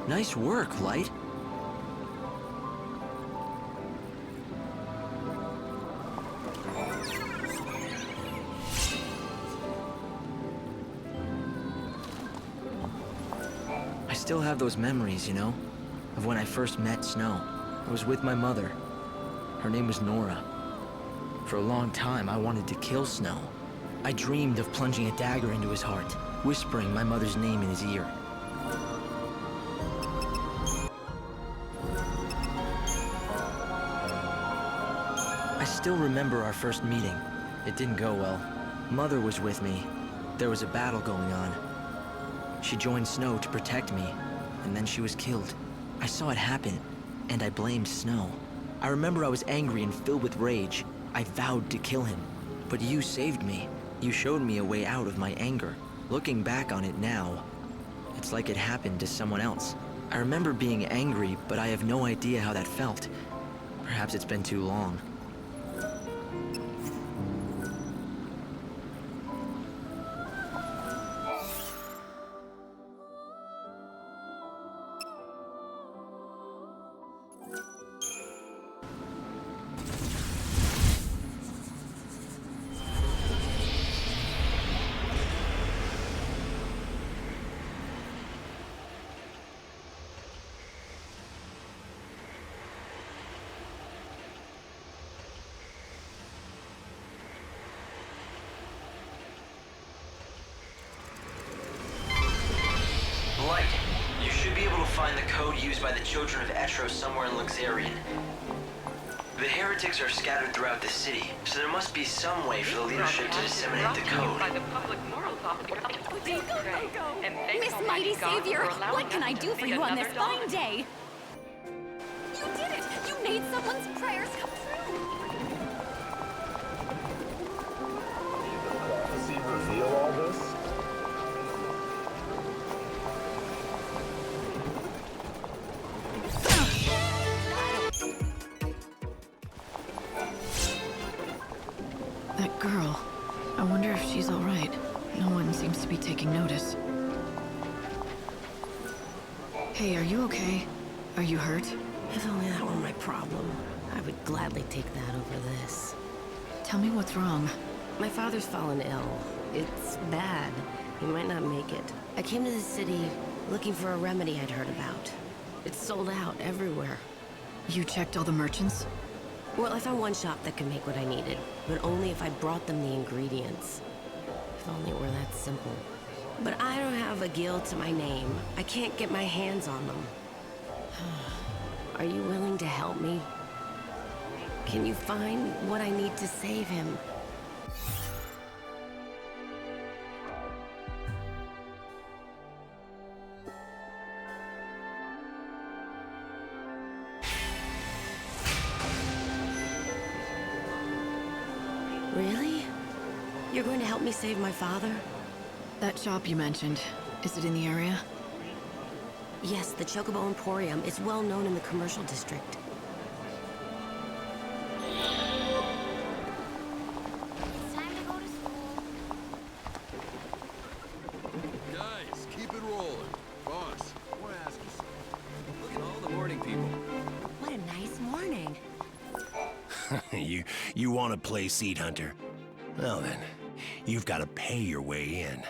Nice work, Light. I still have those memories, you know, of when I first met Snow. I was with my mother. Her name was Nora. For a long time, I wanted to kill Snow. I dreamed of plunging a dagger into his heart, whispering my mother's name in his ear. I still remember our first meeting. It didn't go well. Mother was with me. There was a battle going on. She joined Snow to protect me, and then she was killed. I saw it happen, and I blamed Snow. I remember I was angry and filled with rage. I vowed to kill him, but you saved me. You showed me a way out of my anger. Looking back on it now, it's like it happened to someone else. I remember being angry, but I have no idea how that felt. Perhaps it's been too long. Light, you should be able to find the code used by the children of Etro somewhere in Luxarian. The heretics are scattered throughout the city, so there must be some way for the leadership to disseminate the code. Miss Mighty Savior, what can I do for you on this fine day? You did it! You made someone's prayers come true! Did the prophecy reveal all this? That girl. I wonder if she's all right. No one seems to be taking notice. Hey, are you okay? Are you hurt? If only that were my problem, I would gladly take that over this. Tell me what's wrong. My father's fallen ill. It's bad. He might not make it. I came to the city looking for a remedy I'd heard about. It's sold out everywhere. You checked all the merchants? Well, I found one shop that could make what I needed, but only if I brought them the ingredients. If only it were that simple. But I don't have a guild to my name. I can't get my hands on them. Are you willing to help me? Can you find what I need to save him? Really? You're going to help me save my father? That shop you mentioned, is it in the area? Yes, the Chocobo Emporium is well known in the commercial district. It's time to go to school. Guys, keep it rolling. Boss, I want to ask you something. Look at all the morning people. What a nice morning. You want to play Seed Hunter? Well then, you've got to pay your way in.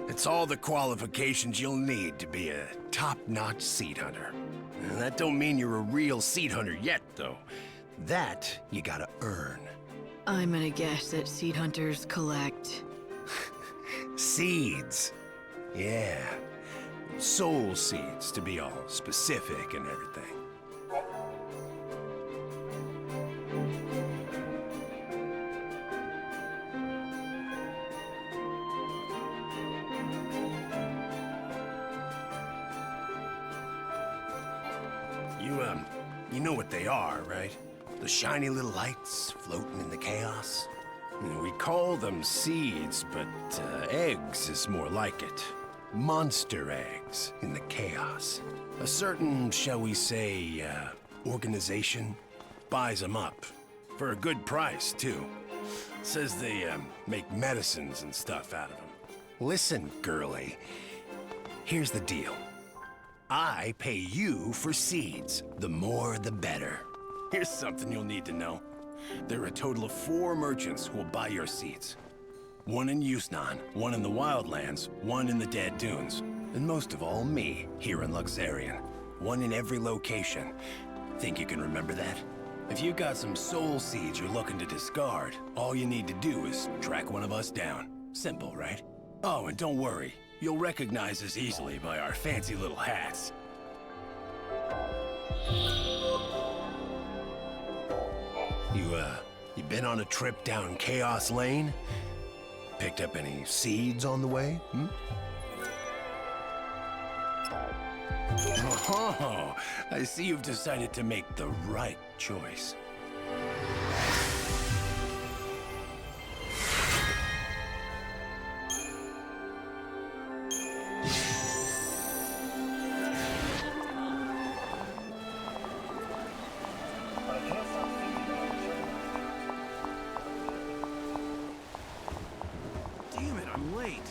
It's all the qualifications you'll need to be a top-notch Seed Hunter. And that don't mean you're a real Seed Hunter yet, though. That you gotta earn. I'm gonna guess that seed hunters collect... Seeds. Yeah. Soul seeds, to be all specific and everything. You know what they are, right? The shiny little lights floating in the chaos? We call them seeds, but eggs is more like it. Monster eggs in the chaos. A certain, shall we say, organization buys them up. For a good price, too. Says they make medicines and stuff out of them. Listen, girlie. Here's the deal. I pay you for seeds. The more, the better. Here's something you'll need to know. There are a total of 4 merchants who will buy your seeds. 1 in Yusnan, 1 in the Wildlands, 1 in the Dead Dunes. And most of all, me, here in Luxarian. 1 in every location. Think you can remember that? If you got some soul seeds you're looking to discard, all you need to do is track one of us down. Simple, right? Oh, and don't worry. You'll recognize us easily by our fancy little hats. You been on a trip down Chaos Lane? Picked up any seeds on the way, Oh, I see you've decided to make the right choice. Damn it, I'm late.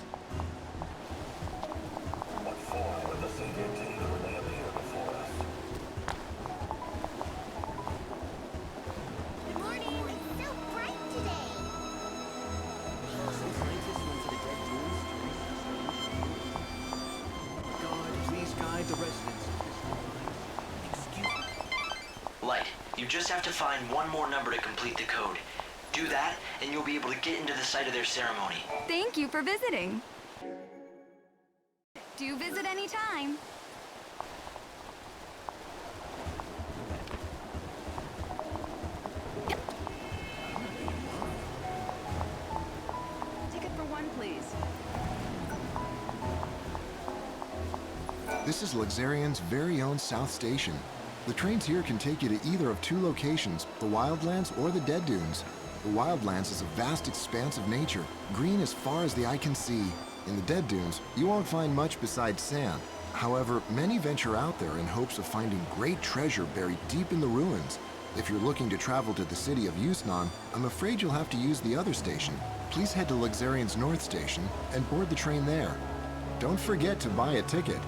What form will the Savior take when they appear before us? Good morning. It's so bright today. God, please guide the residents. Light, you just have to find one more number to complete the code. Do that, and you'll be able to get into the site of their ceremony. Thank you for visiting. Do visit anytime. Ticket for 1, please. This is Luxarian's very own South Station. The trains here can take you to either of 2 locations, the Wildlands or the Dead Dunes. The Wildlands is a vast expanse of nature, green as far as the eye can see. In the Dead Dunes, you won't find much besides sand. However, many venture out there in hopes of finding great treasure buried deep in the ruins. If you're looking to travel to the city of Yusnan, I'm afraid you'll have to use the other station. Please head to Luxarian's North Station and board the train there. Don't forget to buy a ticket.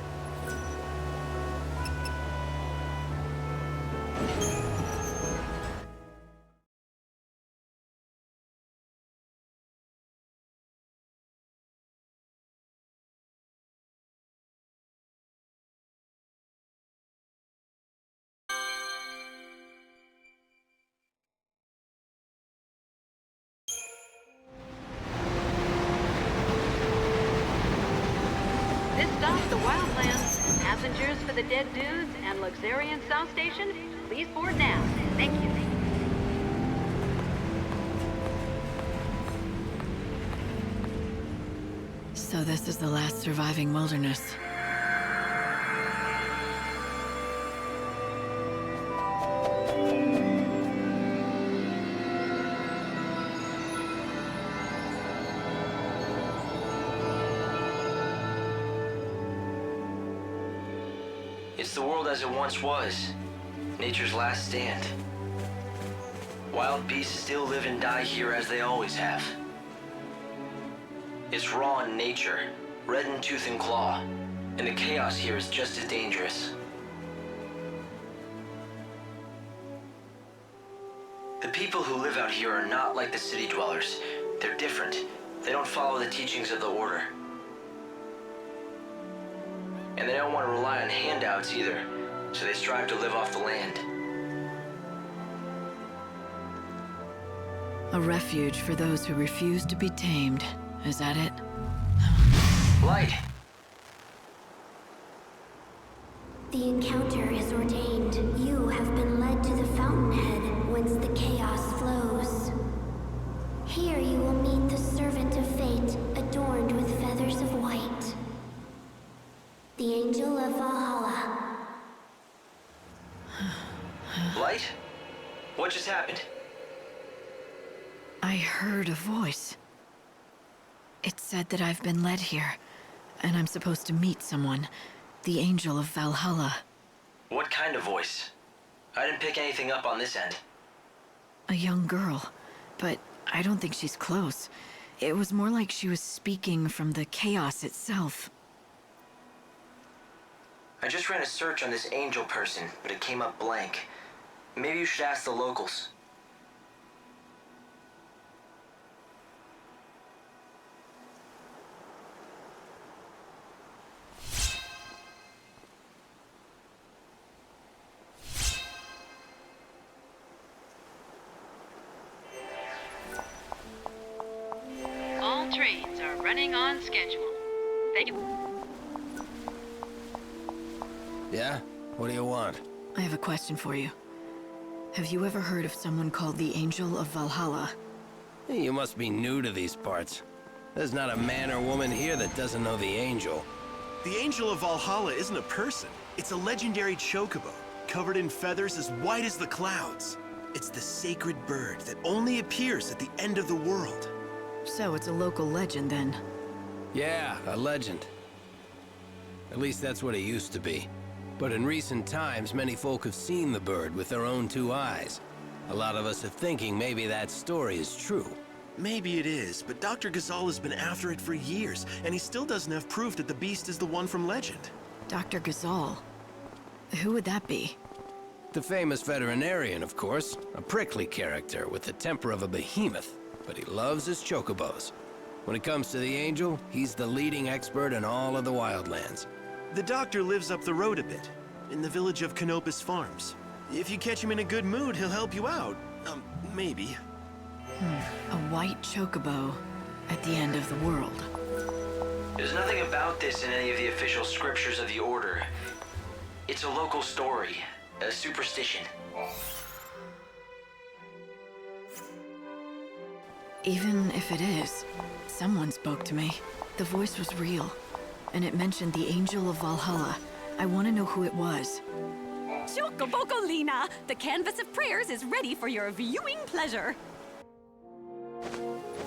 This stops the Wildlands. Passengers for the Dead Dunes and Luxarian South Station, please board now. Thank you. So this is the last surviving wilderness. It's the world as it once was. Nature's last stand. Wild beasts still live and die here as they always have. It's raw in nature, red in tooth and claw, and the chaos here is just as dangerous. The people who live out here are not like the city dwellers. They're different. They don't follow the teachings of the Order. And they don't want to rely on handouts either, so they strive to live off the land. A refuge for those who refuse to be tamed. Is that it? Light! The encounter is ordained. You have been led to the fountainhead, whence the chaos flows. Here you will meet the servant of fate, adorned with feathers of white. The angel of Valhalla. Light? What just happened? I heard a voice. It said that I've been led here, and I'm supposed to meet someone. The angel of Valhalla. What kind of voice? I didn't pick anything up on this end. A young girl, but I don't think she's close. It was more like she was speaking from the chaos itself. I just ran a search on this angel person, but it came up blank. Maybe you should ask the locals. All trains are running on schedule. Thank you. Yeah? What do you want? I have a question for you. Have you ever heard of someone called the Angel of Valhalla? You must be new to these parts. There's not a man or woman here that doesn't know the Angel. The Angel of Valhalla isn't a person. It's a legendary chocobo, covered in feathers as white as the clouds. It's the sacred bird that only appears at the end of the world. So it's a local legend, then? Yeah, a legend. At least that's what it used to be. But in recent times, many folk have seen the bird with their own two eyes. A lot of us are thinking maybe that story is true. Maybe it is, but Dr. Ghazal has been after it for years, and he still doesn't have proof that the beast is the one from legend. Dr. Ghazal? Who would that be? The famous veterinarian, of course. A prickly character with the temper of a behemoth, but he loves his chocobos. When it comes to the Angel, he's the leading expert in all of the Wildlands. The doctor lives up the road a bit, in the village of Canopus Farms. If you catch him in a good mood, he'll help you out. Maybe. A white chocobo at the end of the world. There's nothing about this in any of the official scriptures of the Order. It's a local story, a superstition. Even if it is, someone spoke to me. The voice was real, and it mentioned the Angel of Valhalla. I want to know who it was. Chocobocolina! The canvas of prayers is ready for your viewing pleasure.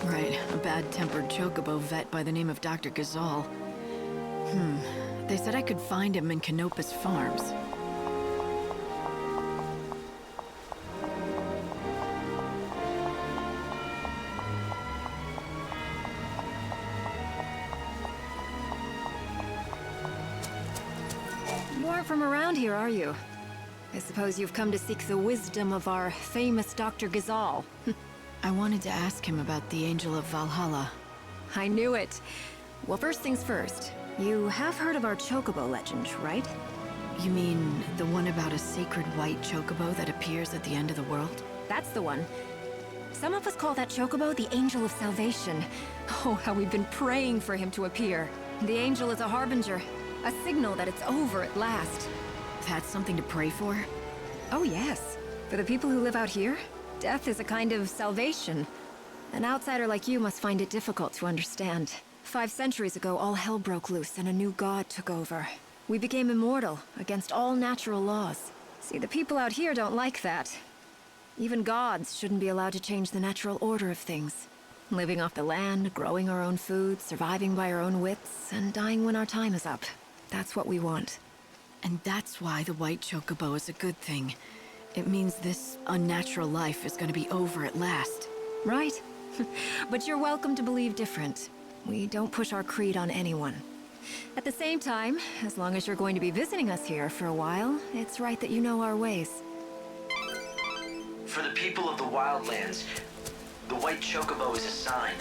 Right, a bad-tempered chocobo vet by the name of Dr. Ghazal. They said I could find him in Canopus Farms. You aren't from around here, are you? I suppose you've come to seek the wisdom of our famous Dr. Ghazal. I wanted to ask him about the Angel of Valhalla. I knew it. Well, first things first. You have heard of our chocobo legend, right? You mean the one about a sacred white chocobo that appears at the end of the world? That's the one. Some of us call that chocobo the Angel of Salvation. Oh, how we've been praying for him to appear. The angel is a harbinger, a signal that it's over at last. That's something to pray for? Oh, yes. For the people who live out here, death is a kind of salvation. An outsider like you must find it difficult to understand. 5 centuries ago, all hell broke loose and a new god took over. We became immortal, against all natural laws. See, the people out here don't like that. Even gods shouldn't be allowed to change the natural order of things. Living off the land, growing our own food, surviving by our own wits, and dying when our time is up. That's what we want. And that's why the white chocobo is a good thing. It means this unnatural life is going to be over at last. Right. But you're welcome to believe different. We don't push our creed on anyone. At the same time, as long as you're going to be visiting us here for a while, it's right that you know our ways. For the people of the Wildlands, the white chocobo is a sign.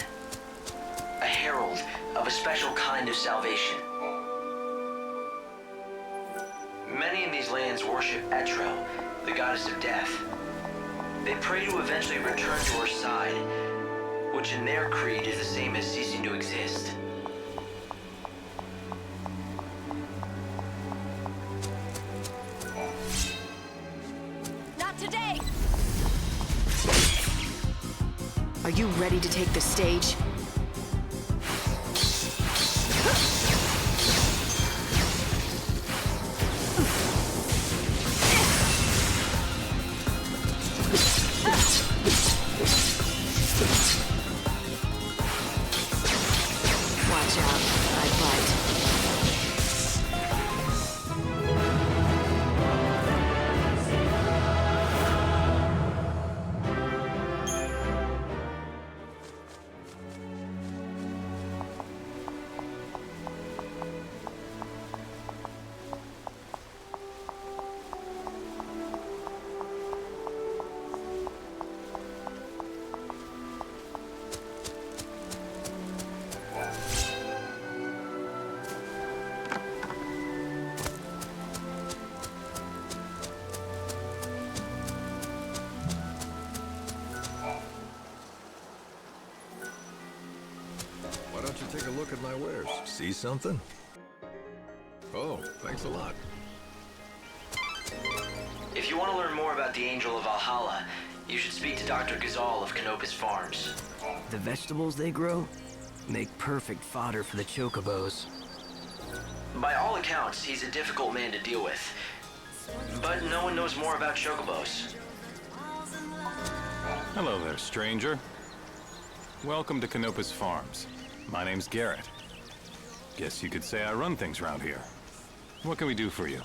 A herald of a special kind of salvation. Many in these lands worship Etro, the goddess of death. They pray to eventually return to her side, which in their creed is the same as ceasing to exist. Not today! Are you ready to take the stage? Watch out, I bite. See something? Oh, thanks a lot. If you want to learn more about the Angel of Valhalla, you should speak to Dr. Gazal of Canopus Farms. The vegetables they grow make perfect fodder for the chocobos. By all accounts, he's a difficult man to deal with. But no one knows more about chocobos. Hello there, stranger. Welcome to Canopus Farms. My name's Garrett. Guess you could say I run things around here. What can we do for you?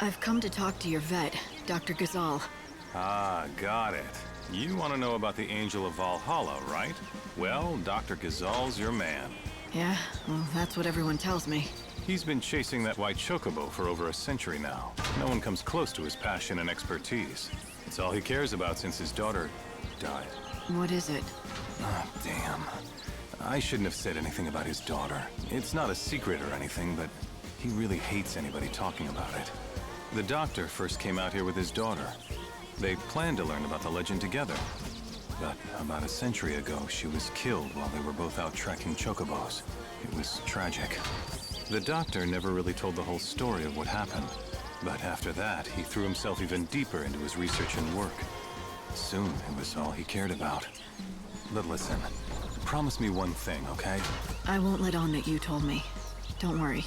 I've come to talk to your vet, Dr. Gazal. Ah, got it. You want to know about the Angel of Valhalla, right? Well, Dr. Gazal's your man. Yeah, well, that's what everyone tells me. He's been chasing that white chocobo for over a century now. No one comes close to his passion and expertise. It's all he cares about since his daughter died. What is it? Ah, damn. I shouldn't have said anything about his daughter. It's not a secret or anything, but he really hates anybody talking about it. The doctor first came out here with his daughter. They planned to learn about the legend together. But about a century ago, she was killed while they were both out tracking chocobos. It was tragic. The doctor never really told the whole story of what happened. But after that, he threw himself even deeper into his research and work. Soon, it was all he cared about. But listen, promise me one thing, okay? I won't let on that you told me. Don't worry.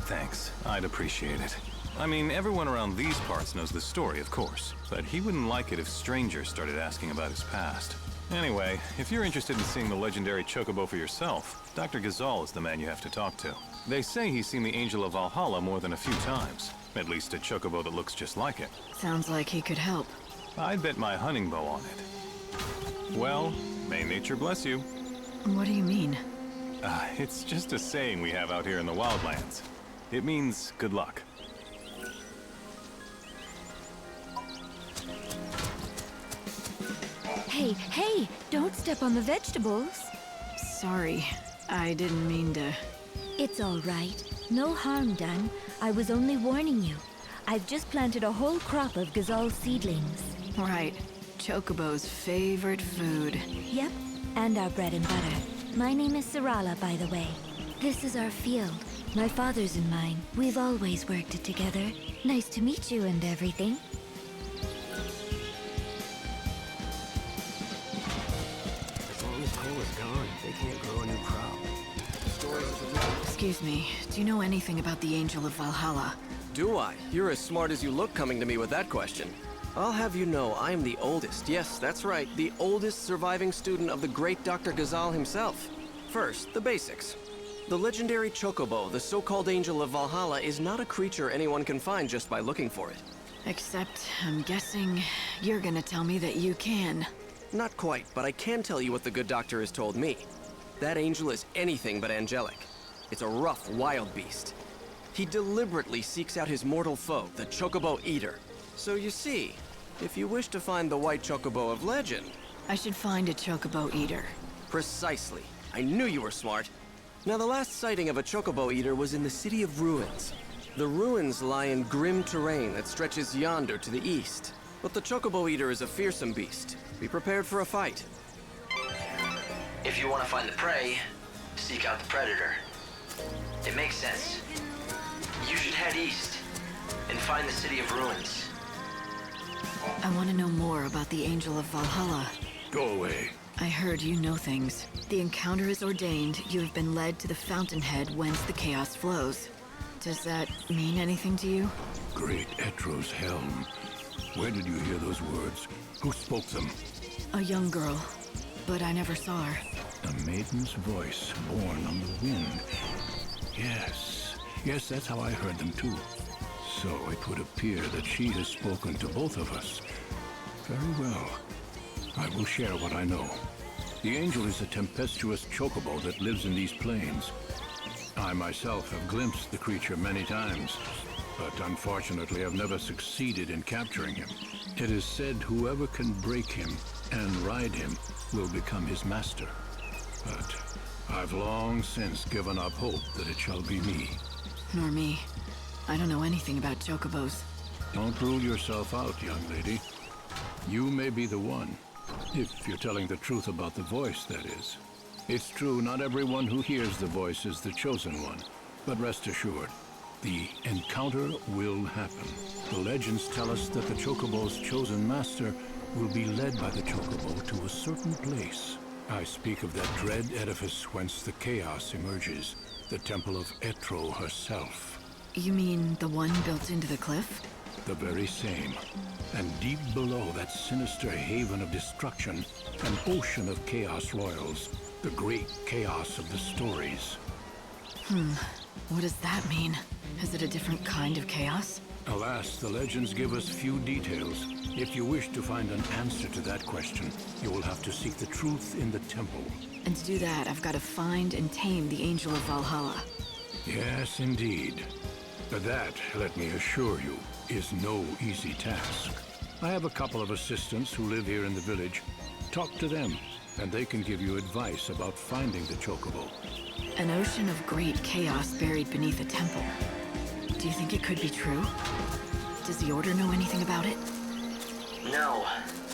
Thanks. I'd appreciate it. I mean, everyone around these parts knows the story, of course, but he wouldn't like it if strangers started asking about his past. Anyway, if you're interested in seeing the legendary chocobo for yourself, Dr. Gazal is the man you have to talk to. They say he's seen the Angel of Valhalla more than a few times. At least a chocobo that looks just like it. Sounds like he could help. I'd bet my hunting bow on it. Well, may nature bless you. What do you mean? It's just a saying we have out here in the Wildlands. It means good luck. Hey, don't step on the vegetables. Sorry, I didn't mean to. It's all right. No harm done. I was only warning you. I've just planted a whole crop of Gazal seedlings. Right. Chocobo's favorite food. Yep, and our bread and butter. My name is Sarala, by the way. This is our field. My father's and mine. We've always worked it together. Nice to meet you and everything. As long as coal is gone, they can't grow a new crop. Excuse me, do you know anything about the Angel of Valhalla? Do I? You're as smart as you look coming to me with that question. I'll have you know I am the oldest, yes, that's right, the oldest surviving student of the great Dr. Gazal himself. First, the basics. The legendary chocobo, the so-called Angel of Valhalla, is not a creature anyone can find just by looking for it. Except, I'm guessing you're gonna tell me that you can. Not quite, but I can tell you what the good doctor has told me. That angel is anything but angelic. It's a rough, wild beast. He deliberately seeks out his mortal foe, the chocobo eater. So you see, if you wish to find the white chocobo of legend... I should find a chocobo eater. Precisely. I knew you were smart. Now, the last sighting of a chocobo eater was in the City of Ruins. The ruins lie in grim terrain that stretches yonder to the east. But the chocobo eater is a fearsome beast. Be prepared for a fight. If you want to find the prey, seek out the predator. It makes sense. You should head east and find the City of Ruins. I want to know more about the Angel of Valhalla. Go away. I heard you know things. The encounter is ordained. You have been led to the fountainhead whence the chaos flows. Does that mean anything to you? Great Etro's helm. Where did you hear those words? Who spoke them? A young girl, but I never saw her. A maiden's voice born on the wind. Yes, that's how I heard them too. So it would appear that she has spoken to both of us. Very well. I will share what I know. The angel is a tempestuous chocobo that lives in these plains. I myself have glimpsed the creature many times, but unfortunately I've never succeeded in capturing him. It is said whoever can break him and ride him will become his master. But I've long since given up hope that it shall be me. Nor me. I don't know anything about chocobos. Don't rule yourself out, young lady. You may be the one. If you're telling the truth about the voice, that is. It's true, not everyone who hears the voice is the chosen one. But rest assured, the encounter will happen. The legends tell us that the Chocobo's chosen master will be led by the Chocobo to a certain place. I speak of that dread edifice whence the chaos emerges, the Temple of Etro herself. You mean the one built into the cliff? The very same. And deep below that sinister haven of destruction, an ocean of chaos royals, the great chaos of the stories. What does that mean? Is it a different kind of chaos? Alas, the legends give us few details. If you wish to find an answer to that question, you will have to seek the truth in the temple. And to do that, I've got to find and tame the Angel of Valhalla. Yes, indeed. But that, let me assure you, is no easy task. I have a couple of assistants who live here in the village. Talk to them, and they can give you advice about finding the Chocobo. An ocean of great chaos buried beneath a temple. Do you think it could be true? Does the Order know anything about it? No,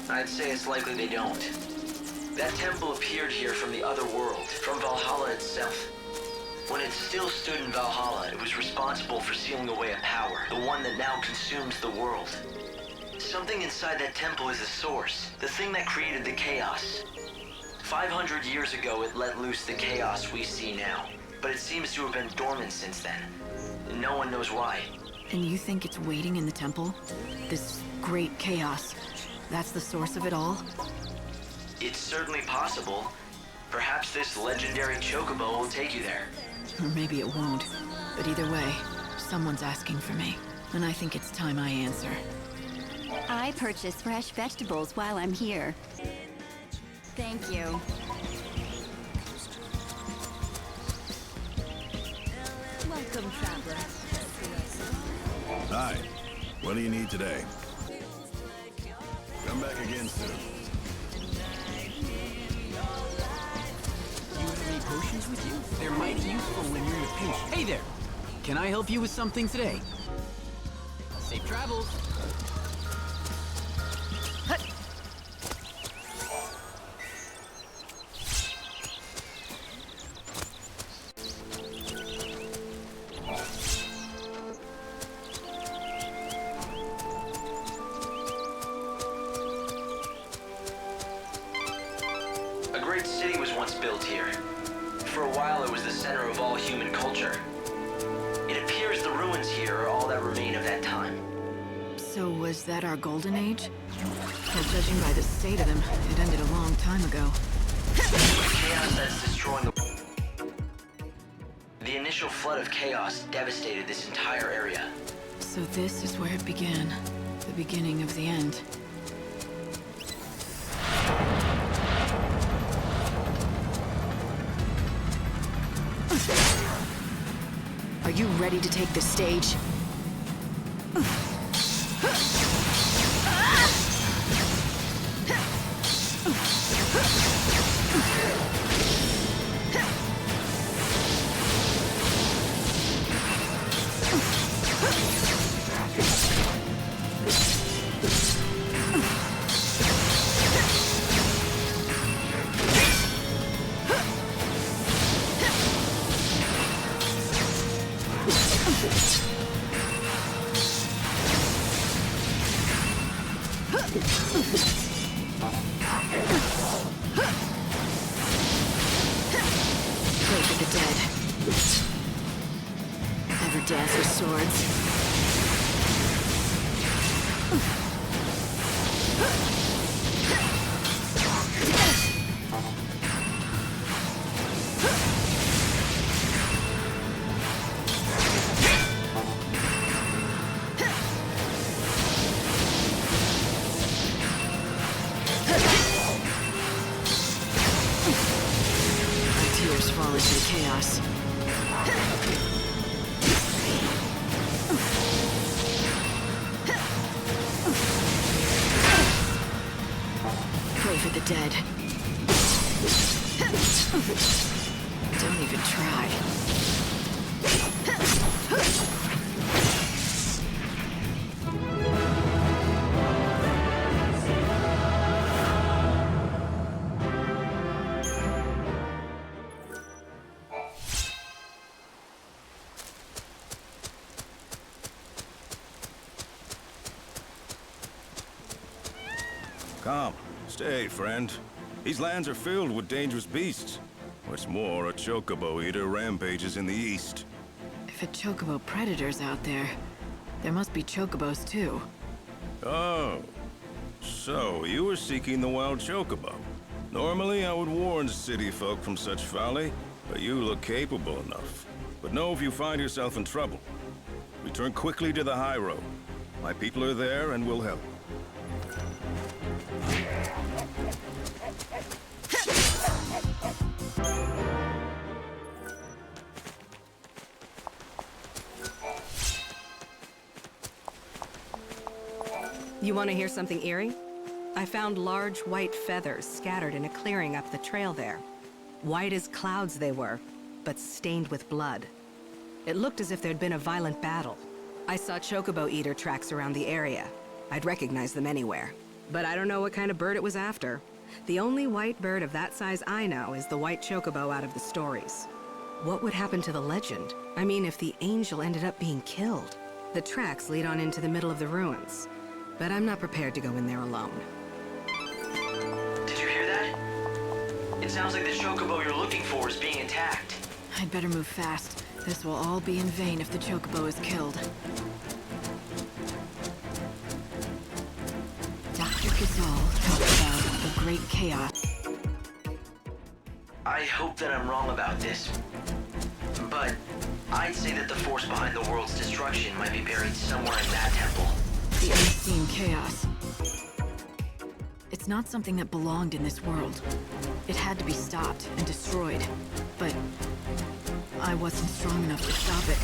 I'd say it's likely they don't. That temple appeared here from the other world, from Valhalla itself. When it still stood in Valhalla, it was responsible for sealing away a power, the one that now consumes the world. Something inside that temple is the source, the thing that created the chaos. 500 years ago, it let loose the chaos we see now, but it seems to have been dormant since then. No one knows why. And you think it's waiting in the temple? This great chaos, that's the source of it all? It's certainly possible. Perhaps this legendary Chocobo will take you there. Or maybe it won't. But either way, someone's asking for me, and I think it's time I answer. I purchase fresh vegetables while I'm here. Thank you. Welcome, traveler. Hi. What do you need today? Come back again soon. You have any potions with you? They're mighty useful when you're in a pinch. Hey there! Can I help you with something today? Safe travels! A great city was once built here. For a while, it was the center of all human culture. It appears the ruins here are all that remain of that time. So was that our golden age? Well, judging by the state of them, it ended a long time ago. The chaos that's destroying the initial flood of chaos devastated this entire area. So this is where it began. The beginning of the end. Are you ready to take the stage? Dance with swords. My tears fall into the chaos. Pray for the dead. Don't even try. Come, stay, friend. These lands are filled with dangerous beasts. What's more, a chocobo eater rampages in the east. If a chocobo predator's out there, there must be chocobos too. Oh. So, you were seeking the wild chocobo. Normally, I would warn city folk from such folly, but you look capable enough. But know if you find yourself in trouble, return quickly to the high road. My people are there and will help. You want to hear something eerie? I found large white feathers scattered in a clearing up the trail there. White as clouds they were, but stained with blood. It looked as if there'd been a violent battle. I saw chocobo eater tracks around the area. I'd recognize them anywhere. But I don't know what kind of bird it was after. The only white bird of that size I know is the white chocobo out of the stories. What would happen to the legend? I mean, if the angel ended up being killed? The tracks lead on into the middle of the ruins. But I'm not prepared to go in there alone. Did you hear that? It sounds like the chocobo you're looking for is being attacked. I'd better move fast. This will all be in vain if the chocobo is killed. Dr. Gazal talked about the Great Chaos. I hope that I'm wrong about this, but I'd say that the force behind the world's destruction might be buried somewhere in that temple. The unseen chaos. It's not something that belonged in this world. It had to be stopped and destroyed. But I wasn't strong enough to stop it.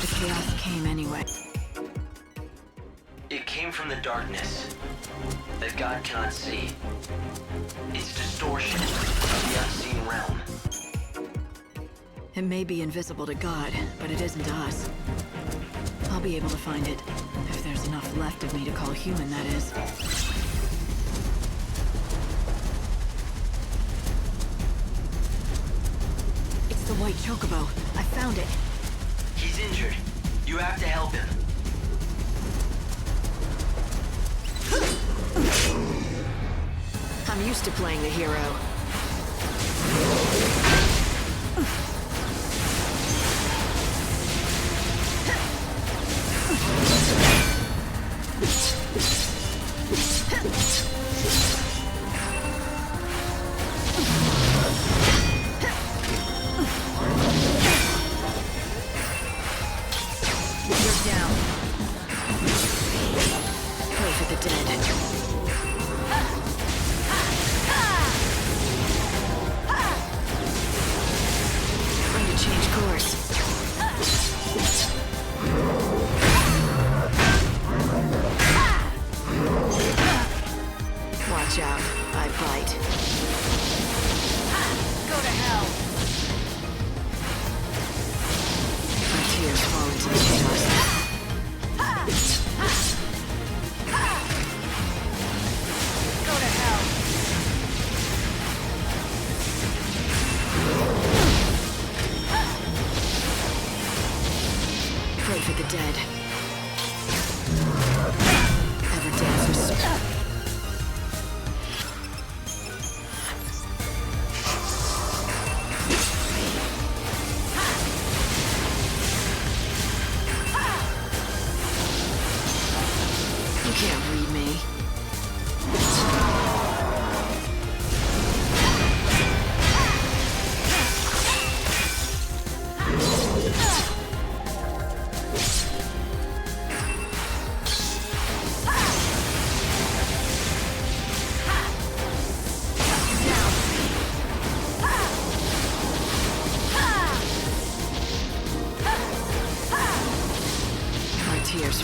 The chaos came anyway. It came from the darkness that God cannot see. It's distortion of the unseen realm. It may be invisible to God, but it isn't to us. I'll be able to find it. If there's enough left of me to call human, that is. It's the white chocobo. I found it. He's injured. You have to help him. I'm used to playing the hero.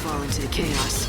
Fall into the chaos.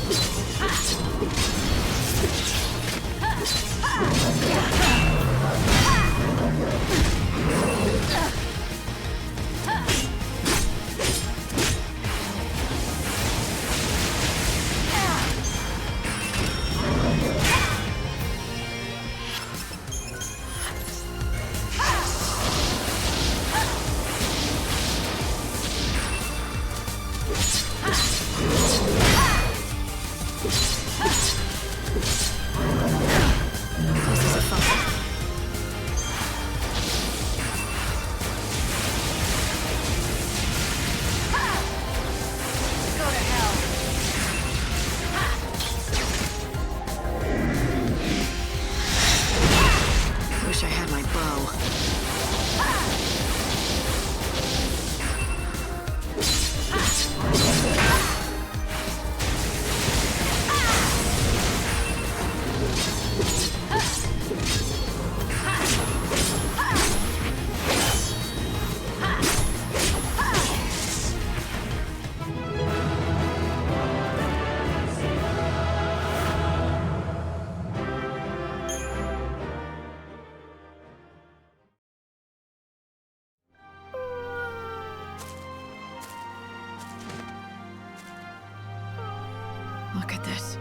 Look at this.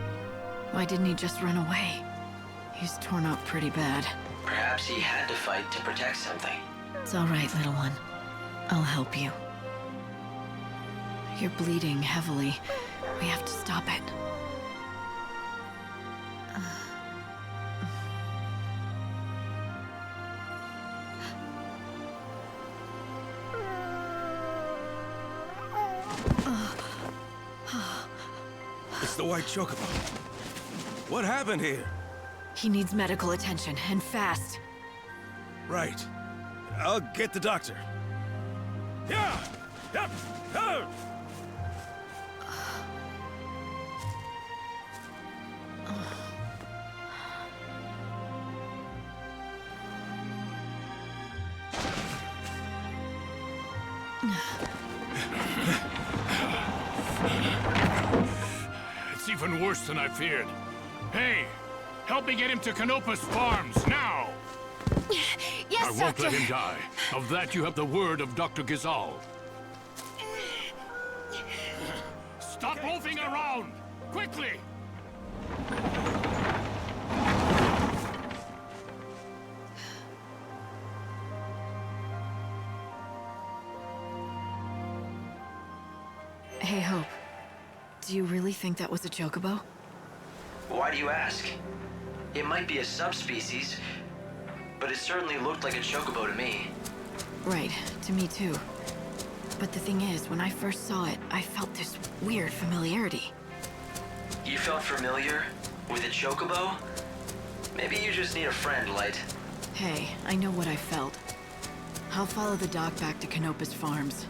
Why didn't he just run away? He's torn up pretty bad. Perhaps he had to fight to protect something. It's all right, little one. I'll help you. You're bleeding heavily. We have to stop it. It's the white chocobo. What happened here? He needs medical attention, and fast. Right. I'll get the doctor. Yeah! Yep! Oh! It's even worse than I feared. Hey, help me get him to Canopus Farms, now! Yes, I won't Doctor. let him die. Of that you have the word of Dr. Gazal. Stop loafing around! Quickly! Hey, Hope. Do you really think that was a chocobo? Why do you ask? It might be a subspecies, but it certainly looked like a chocobo to me. Right, to me too. But the thing is, when I first saw it, I felt this weird familiarity. You felt familiar with a chocobo? Maybe you just need a friend, Light. Hey, I know what I felt. I'll follow the doc back to Canopus Farms.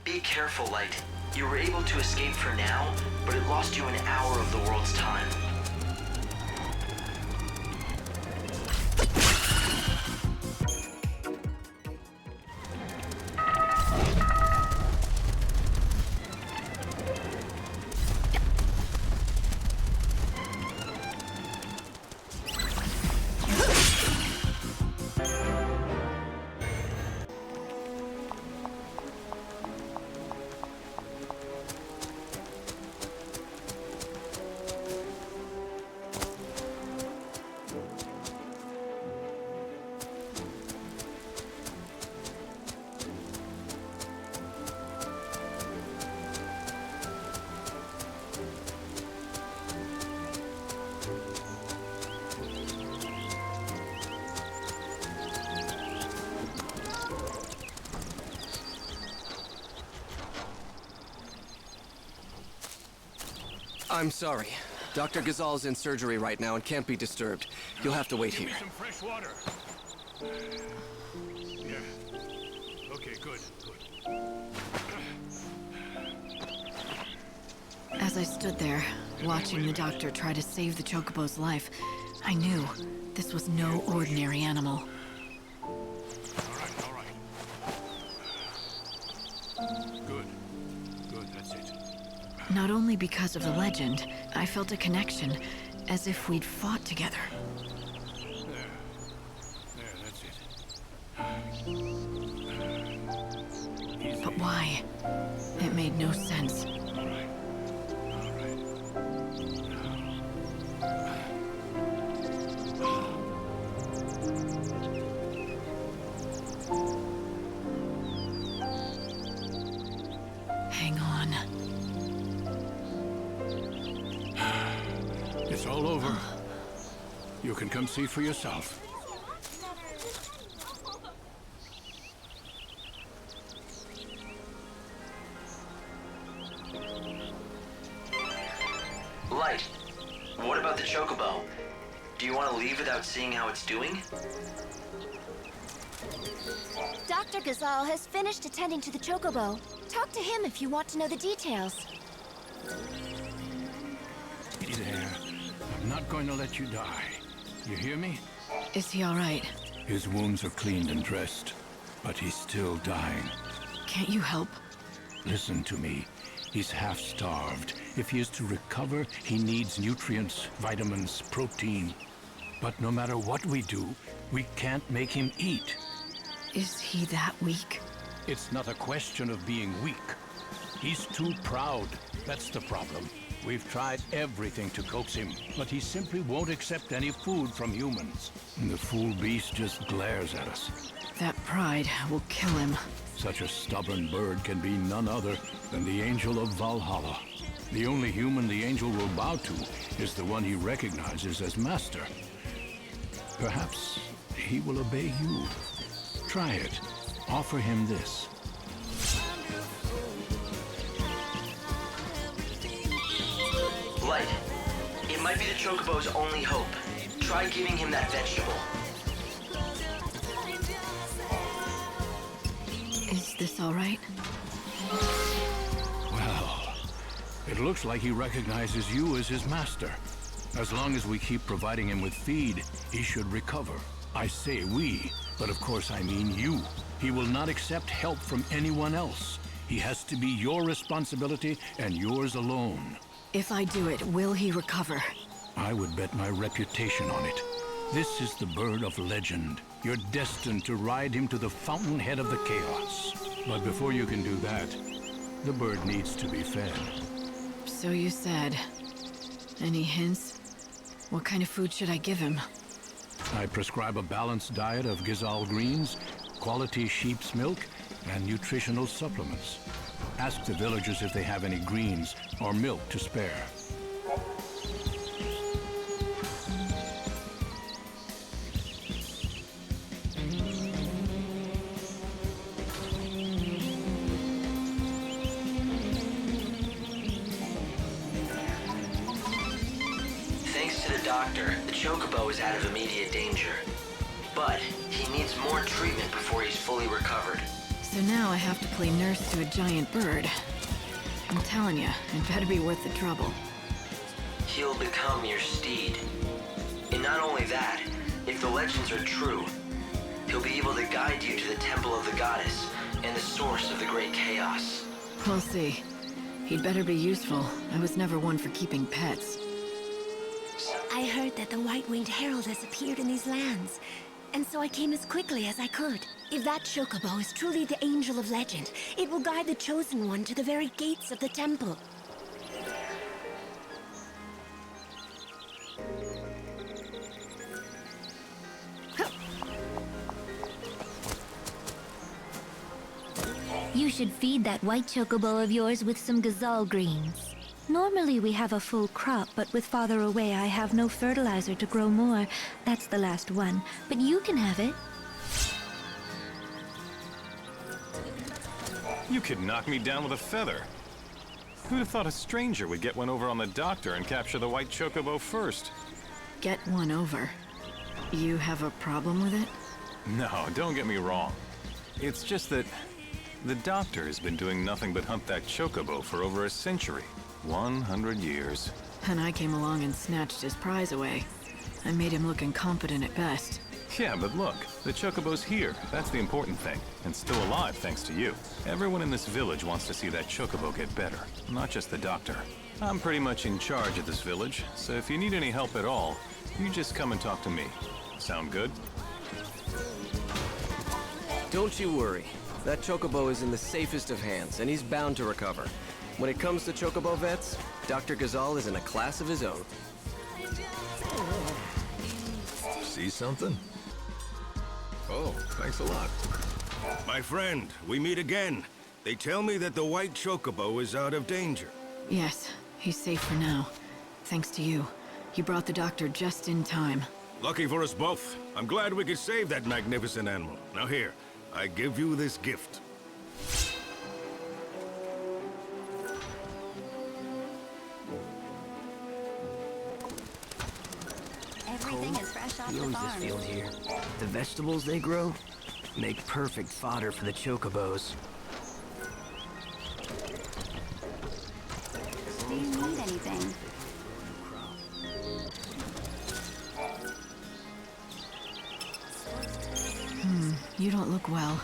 Be careful, Light. You were able to escape for now, but it lost you an hour of the world's time. I'm sorry. Dr. Gazal's in surgery right now and can't be disturbed. You'll have to wait here. Give me some fresh water. Yeah. Okay, good. As I stood there, watching the doctor try to save the chocobo's life, I knew this was no ordinary animal. All right. Good, that's it. Not only because of the legend, I felt a connection, as if we'd fought together. There, that's it. But why? It made no sense. Hang on. It's all over. You can come see for yourself. What about the chocobo? Do you want to leave without seeing how it's doing? Dr. Gazal has finished attending to the chocobo. Talk to him if you want to know the details. Be there. I'm not going to let you die. You hear me? Is he all right? His wounds are cleaned and dressed, but he's still dying. Can't you help? Listen to me. He's half-starved. If he is to recover, he needs nutrients, vitamins, protein. But no matter what we do, we can't make him eat. Is he that weak? It's not a question of being weak. He's too proud. That's the problem. We've tried everything to coax him, but he simply won't accept any food from humans. And the fool beast just glares at us. That pride will kill him. Such a stubborn bird can be none other than the Angel of Valhalla. The only human the angel will bow to is the one he recognizes as master. Perhaps he will obey you. Try it. Offer him this. Light. It might be the chocobo's only hope. Try giving him that vegetable. Is this all right? Well, it looks like he recognizes you as his master. As long as we keep providing him with feed, he should recover. I say we, but of course I mean you. He will not accept help from anyone else. He has to be your responsibility and yours alone. If I do it, will he recover? I would bet my reputation on it. This is the bird of legend. You're destined to ride him to the fountainhead of the chaos. But before you can do that, the bird needs to be fed. So you said. Any hints? What kind of food should I give him? I prescribe a balanced diet of Gazal greens, quality sheep's milk, and nutritional supplements. Ask the villagers if they have any greens or milk to spare. Thanks to the doctor, the chocobo is out of immediate danger. But he needs more treatment before he's fully recovered. So now I have to play nurse to a giant bird. I'm telling you, it better be worth the trouble. He'll become your steed. And not only that, if the legends are true, he'll be able to guide you to the temple of the goddess and the source of the great chaos. We'll see. He'd better be useful. I was never one for keeping pets. I heard that the White-Winged Herald has appeared in these lands, and so I came as quickly as I could. If that chocobo is truly the Angel of Legend, it will guide the Chosen One to the very gates of the temple. You should feed that white chocobo of yours with some Gazal greens. Normally we have a full crop, but with Father away I have no fertilizer to grow more. That's the last one, but you can have it. You could knock me down with a feather. Who'd have thought a stranger would get one over on the doctor and capture the white chocobo first? Get one over. You have a problem with it? No, don't get me wrong. It's just that the doctor has been doing nothing but hunt that chocobo for over a century. 100 years. And I came along and snatched his prize away. I made him look incompetent at best. Yeah, but look, the chocobo's here. That's the important thing. And still alive thanks to you. Everyone in this village wants to see that chocobo get better, not just the doctor. I'm pretty much in charge of this village, so if you need any help at all, you just come and talk to me. Sound good? Don't you worry. That chocobo is in the safest of hands, and he's bound to recover. When it comes to chocobo vets, Dr. Gazal is in a class of his own. See something? Oh, thanks a lot. My friend, we meet again. They tell me that the white chocobo is out of danger. Yes, he's safe for now. Thanks to you. You brought the doctor just in time. Lucky for us both. I'm glad we could save that magnificent animal. Now here, I give you this gift. Everything is fresh off the farm. field here. The vegetables they grow make perfect fodder for the chocobos. Do you need anything? You don't look well.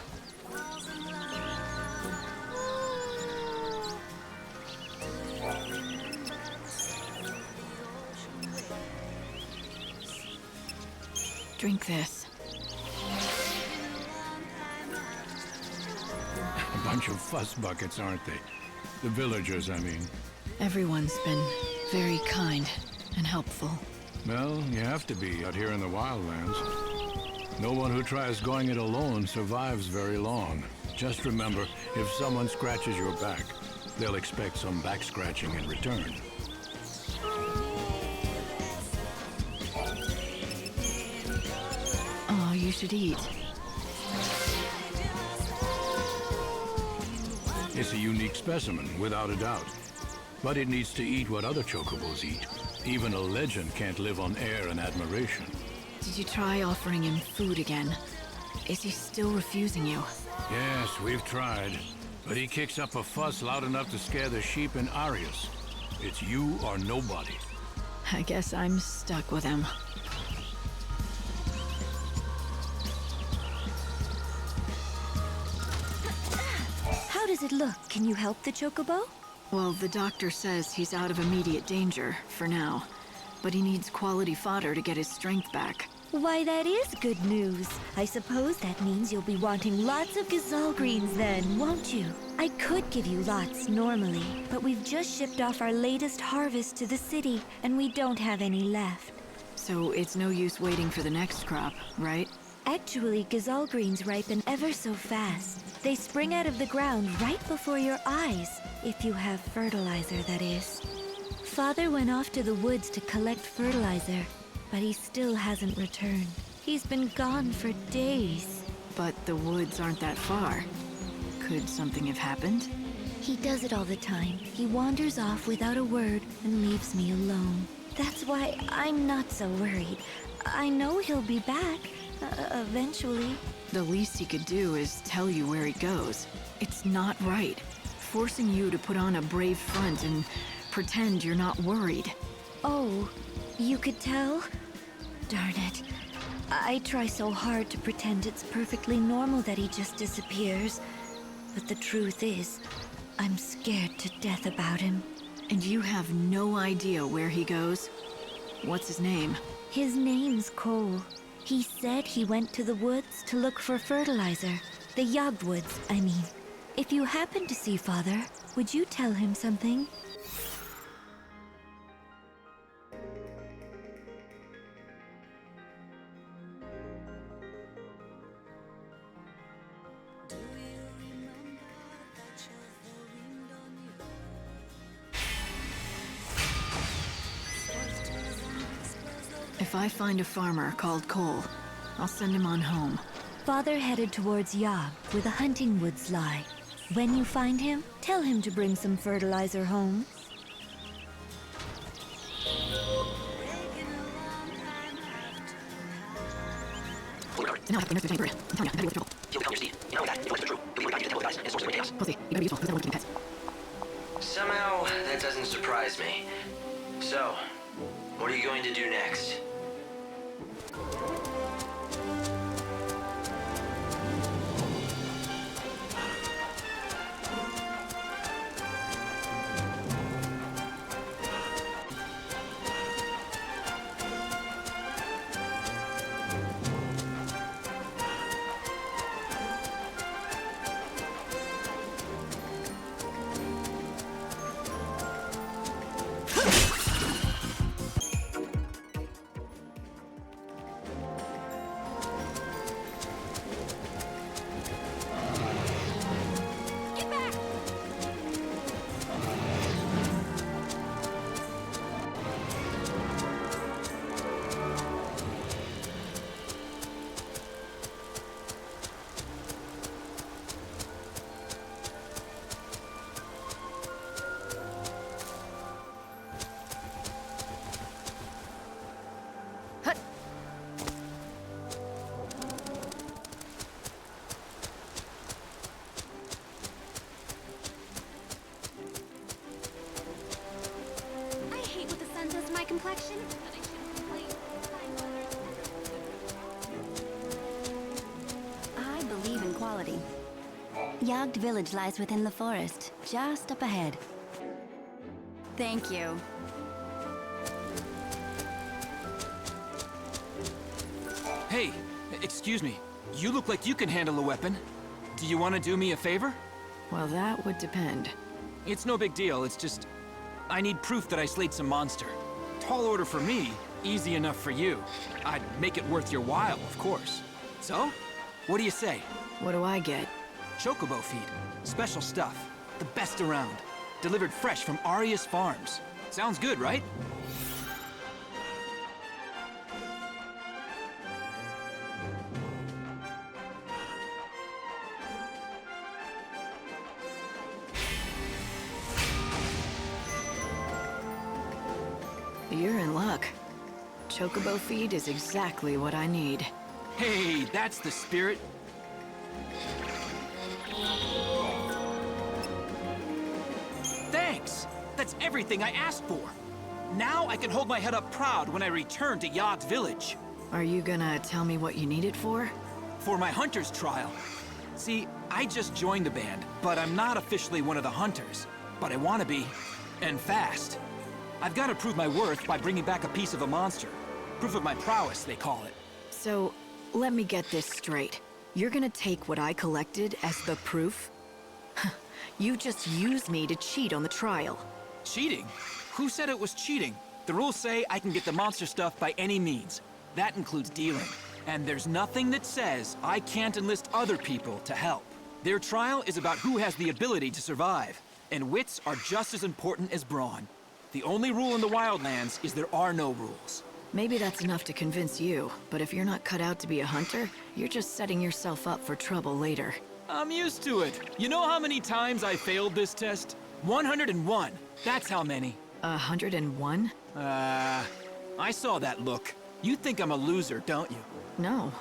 Drink this. A bunch of fuss buckets, aren't they? The villagers, I mean. Everyone's been very kind and helpful. Well, you have to be out here in the Wildlands. No one who tries going it alone survives very long. Just remember, if someone scratches your back, they'll expect some back scratching in return. Oh, you should eat. It's a unique specimen, without a doubt. But it needs to eat what other chocobos eat. Even a legend can't live on air and admiration. Did you try offering him food again? Is he still refusing you? Yes, we've tried. But he kicks up a fuss loud enough to scare the sheep in Arius. It's you or nobody. I guess I'm stuck with him. How does it look? Can you help the chocobo? Well, the doctor says he's out of immediate danger, for now. But he needs quality fodder to get his strength back. Why, that is good news. I suppose that means you'll be wanting lots of gazelle greens then, won't you? I could give you lots normally, but we've just shipped off our latest harvest to the city, and we don't have any left. So it's no use waiting for the next crop, right? Actually, gazelle greens ripen ever so fast. They spring out of the ground right before your eyes, if you have fertilizer, that is. Father went off to the woods to collect fertilizer, but he still hasn't returned. He's been gone for days. But the woods aren't that far. Could something have happened? He does it all the time. He wanders off without a word and leaves me alone. That's why I'm not so worried. I know he'll be back, eventually. The least he could do is tell you where he goes. It's not right. Forcing you to put on a brave front and pretend you're not worried. Oh, you could tell? Darn it. I try so hard to pretend it's perfectly normal that he just disappears. But the truth is, I'm scared to death about him. And you have no idea where he goes? What's his name? His name's Cole. He said he went to the woods to look for fertilizer. The Jagd Woods, I mean. If you happen to see Father, would you tell him something? If I find a farmer called Cole, I'll send him on home. Father headed towards Jagd, where the hunting woods lie. When you find him, tell him to bring some fertilizer home. Somehow, that doesn't surprise me. So, what are you going to do next? quality. Jagd Village lies within the forest, just up ahead. Thank you. Hey, excuse me. You look like you can handle a weapon. Do you want to do me a favor? Well, that would depend. It's no big deal, it's just... I need proof that I slayed some monster. Tall order for me, easy enough for you. I'd make it worth your while, of course. So, what do you say? What do I get? Chocobo feed. Special stuff. The best around. Delivered fresh from Arias Farms. Sounds good, right? You're in luck. Chocobo feed is exactly what I need. Hey, that's the spirit. Thanks! That's everything I asked for. Now I can hold my head up proud when I return to Jagd Village. Are you gonna tell me what you need it for? For my hunter's trial. See, I just joined the band, but I'm not officially one of the hunters. But I want to be. And fast. I've got to prove my worth by bringing back a piece of a monster. Proof of my prowess, they call it. So, let me get this straight. You're gonna take what I collected as the proof? You just used me to cheat on the trial. Cheating? Who said it was cheating? The rules say I can get the monster stuff by any means. That includes dealing. And there's nothing that says I can't enlist other people to help. Their trial is about who has the ability to survive. And wits are just as important as brawn. The only rule in the Wildlands is there are no rules. Maybe that's enough to convince you, but if you're not cut out to be a hunter, you're just setting yourself up for trouble later. I'm used to it. You know how many times I failed this test? 101. That's how many. 101? I saw that look. You think I'm a loser, don't you? No.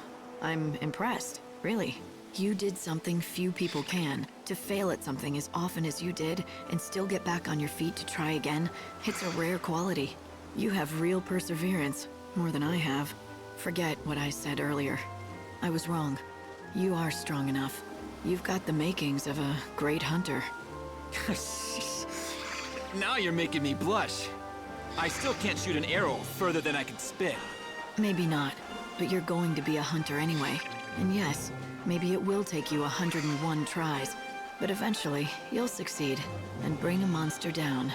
I'm impressed, really. You did something few people can. To fail at something as often as you did, and still get back on your feet to try again, it's a rare quality. You have real perseverance, more than I have. Forget what I said earlier. I was wrong. You are strong enough. You've got the makings of a great hunter. Now you're making me blush. I still can't shoot an arrow further than I can spit. Maybe not, but you're going to be a hunter anyway. And yes, maybe it will take you 101 tries, but eventually you'll succeed and bring a monster down.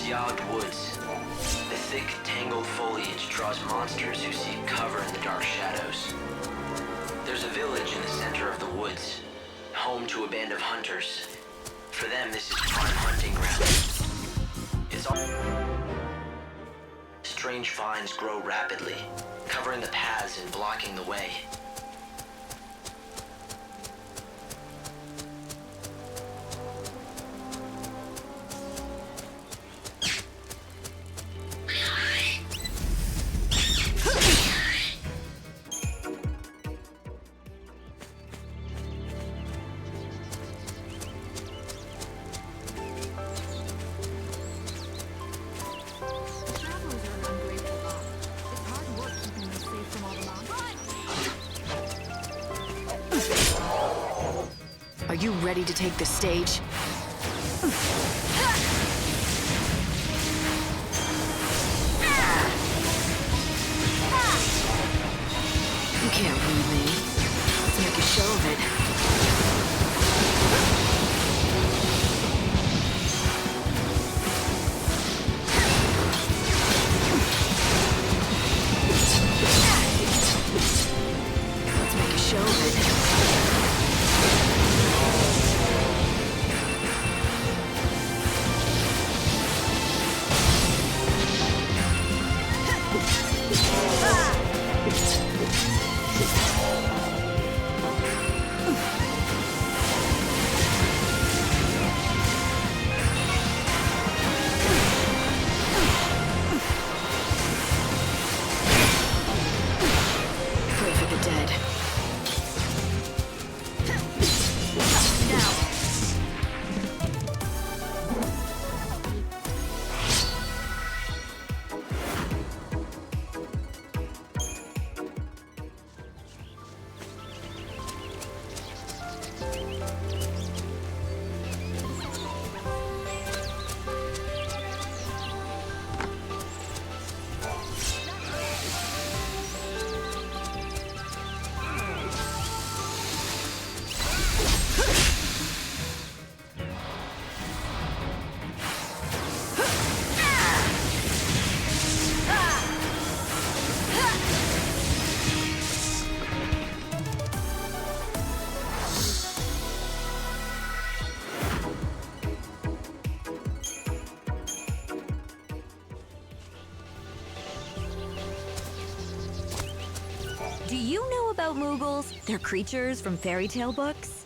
Jagd Woods. The thick, tangled foliage draws monsters who seek cover in the dark shadows. There's a village in the center of the woods, home to a band of hunters. For them, this is prime hunting ground. It's all... Strange vines grow rapidly, covering the paths and blocking the way. Are you ready to take the stage? You can't read me. Let's make a show of it. Let's make a show of it. Do you know about Moogles? They're creatures from fairy tale books.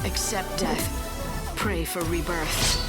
Accept death. Pray for rebirth.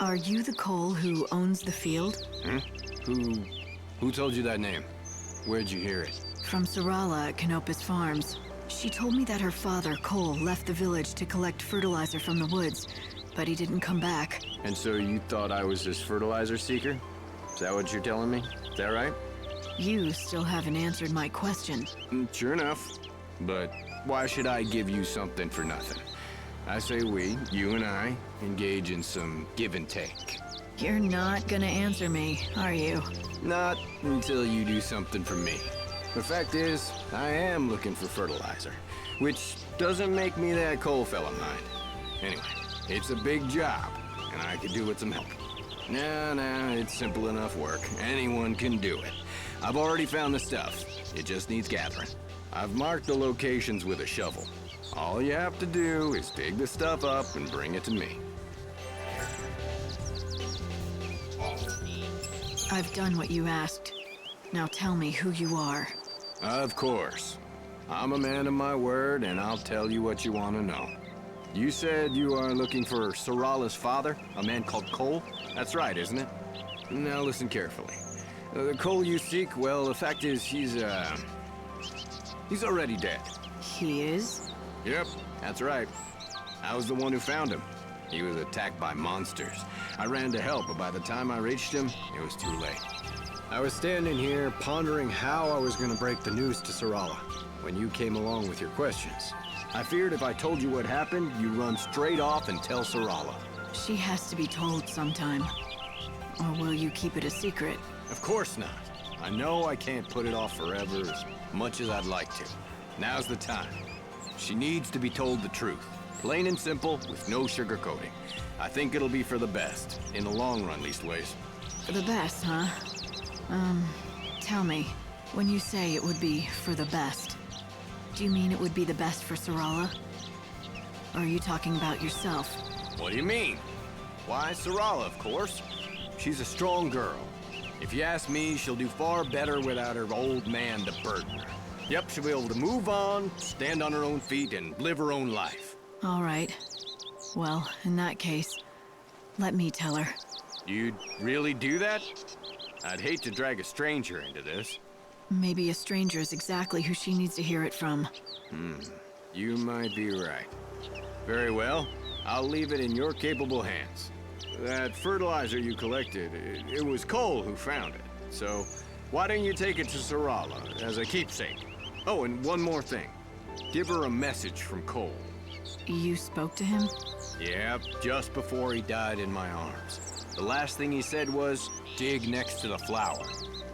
Are you the Cole who owns the field? Hmm? Who told you that name? Where'd you hear it? From Sarala at Canopus Farms. She told me that her father, Cole, left the village to collect fertilizer from the woods, but he didn't come back. And so you thought I was this fertilizer seeker? Is that what you're telling me? Is that right? You still haven't answered my question. Sure enough. But why should I give you something for nothing? I say we, you and I, engage in some give and take. You're not gonna answer me, are you? Not until you do something for me. The fact is, I am looking for fertilizer, which doesn't make me that coal fella mind. Anyway, it's a big job, and I could do with some help. Nah, it's simple enough work. Anyone can do it. I've already found the stuff. It just needs gathering. I've marked the locations with a shovel. All you have to do is dig the stuff up and bring it to me. I've done what you asked. Now tell me who you are. Of course. I'm a man of my word, and I'll tell you what you want to know. You said you are looking for Sarala's father, a man called Cole? That's right, isn't it? Now listen carefully. The Cole you seek, well, the fact is he's already dead. He is? Yep, that's right. I was the one who found him. He was attacked by monsters. I ran to help, but by the time I reached him, it was too late. I was standing here pondering how I was going to break the news to Sarala when you came along with your questions. I feared if I told you what happened, you'd run straight off and tell Sarala. She has to be told sometime. Or will you keep it a secret? Of course not. I know I can't put it off forever as much as I'd like to. Now's the time. She needs to be told the truth. Plain and simple, with no sugarcoating. I think it'll be for the best. In the long run, leastways. For the best, huh? Tell me, when you say it would be for the best, do you mean it would be the best for Sarala? Or are you talking about yourself? What do you mean? Why, Sarala, of course. She's a strong girl. If you ask me, she'll do far better without her old man to burden her. Yep, she'll be able to move on, stand on her own feet, and live her own life. All right. Well, in that case, let me tell her. You'd really do that? I'd hate to drag a stranger into this. Maybe a stranger is exactly who she needs to hear it from. You might be right. Very well. I'll leave it in your capable hands. That fertilizer you collected, it was Cole who found it. So, why don't you take it to Sarala as a keepsake? Oh, and one more thing. Give her a message from Cole. You spoke to him? Yep, just before he died in my arms. The last thing he said was, dig next to the flower.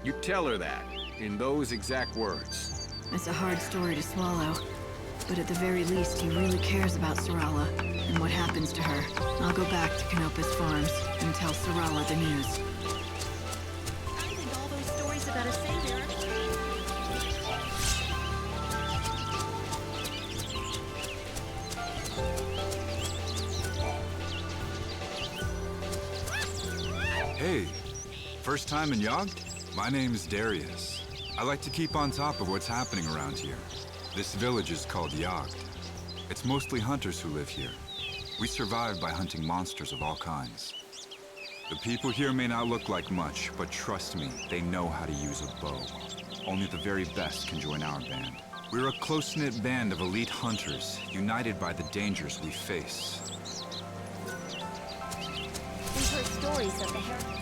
You tell her that, in those exact words. It's a hard story to swallow. But at the very least, he really cares about Sarala and what happens to her. I'll go back to Canopus Farms and tell Sarala the news. I think all those stories about a savior are true. Hey, first time in Jagd? My name's Darius. I like to keep on top of what's happening around here. This village is called Jagd. It's mostly hunters who live here. We survive by hunting monsters of all kinds. The people here may not look like much, but trust me, they know how to use a bow. Only the very best can join our band. We're a close-knit band of elite hunters, united by the dangers we face. We've heard stories of the heretics.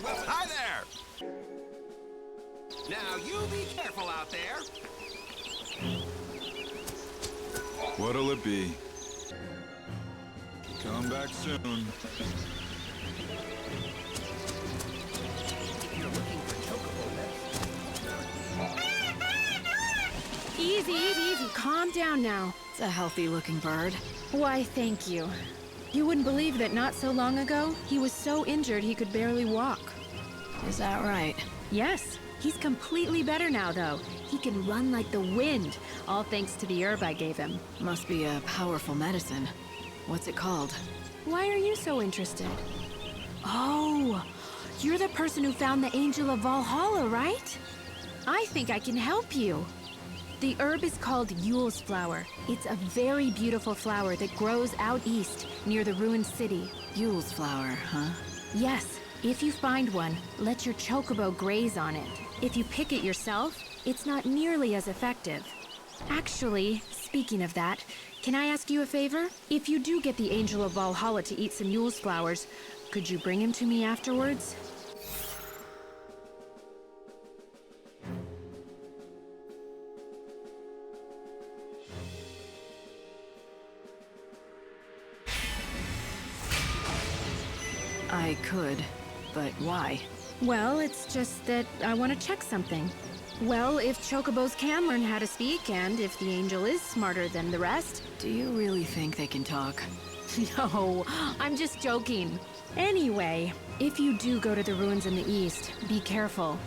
Hi there! Now you be careful out there! What'll it be? Come back soon. Easy. Calm down now. It's a healthy-looking bird. Why, thank you. You wouldn't believe that not so long ago, he was so injured he could barely walk. Is that right? Yes. He's completely better now, though. He can run like the wind, all thanks to the herb I gave him. Must be a powerful medicine. What's it called? Why are you so interested? Oh, you're the person who found the Angel of Valhalla, right? I think I can help you. The herb is called Yule's flower. It's a very beautiful flower that grows out east, near the ruined city. Yule's flower, huh? Yes. If you find one, let your chocobo graze on it. If you pick it yourself, it's not nearly as effective. Actually, speaking of that, can I ask you a favor? If you do get the Angel of Valhalla to eat some Yule's flowers, could you bring him to me afterwards? I could, but why? Well, it's just that I want to check something. Well, if chocobos can learn how to speak, and if the angel is smarter than the rest... Do you really think they can talk? No, I'm just joking. Anyway, if you do go to the ruins in the east, be careful.